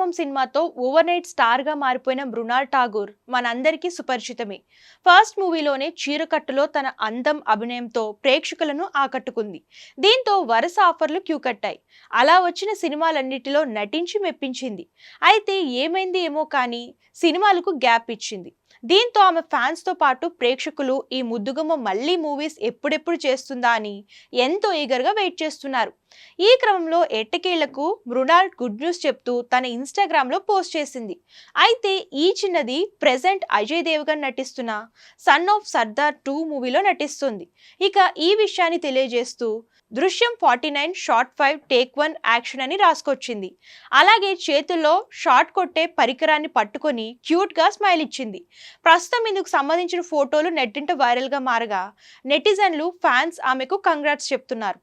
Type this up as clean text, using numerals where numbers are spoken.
క్రమం సినిమాతో over night star గా మారిపోయిన మృణాల్ ఠాగూర్ మనందరికీ సుపరిచితమే. ఫస్ట్ మూవీలోనే చీరకట్టులో తన అందం అభినయంతో ప్రేక్షకులను ఆకట్టుకుంది. దీంతో వరుస ఆఫర్లు క్యూ కట్టాయి. అలా వచ్చిన సినిమాలన్నిటిలో నటించి మెప్పించింది. అయితే ఏమైంది ఏమో కానీ సినిమాలకు గ్యాప్ ఇచ్చింది. దీంతో ఆమె ఫ్యాన్స్ తో పాటు ప్రేక్షకులు ఈ ముద్దుగుమ్మ మళ్ళీ మూవీస్ ఎప్పుడెప్పుడు చేస్తుందా అని ఎంతో ఈగర్ గా వెయిట్ చేస్తున్నారు. ఈ క్రమంలో ఎట్టకేళ్లకు మృణాల్ గుడ్ న్యూస్ చెప్తూ తన ఇన్స్టాగ్రామ్ లో పోస్ట్ చేసింది. అయితే ఈ చిన్నది ప్రెజెంట్ అజయ్ దేవగన్ నటిస్తున్న సన్ ఆఫ్ సర్దార్ 2 మూవీలో నటిస్తుంది. ఇక ఈ విషయాన్ని తెలియజేస్తూ దృశ్యం 49 షార్ట్ 5 టేక్ 1 యాక్షన్ అని రాసుకొచ్చింది. అలాగే చేతుల్లో షాట్ కొట్టే పరికరాన్ని పట్టుకొని క్యూట్ గా స్మైల్ ఇచ్చింది. ప్రస్తుతం ఇందుకు సంబంధించిన ఫోటోలు నెట్టింట వైరల్ గా మారగా నెటిజన్లు ఫ్యాన్స్ ఆమెకు కంగ్రాట్స్ చెప్తున్నారు.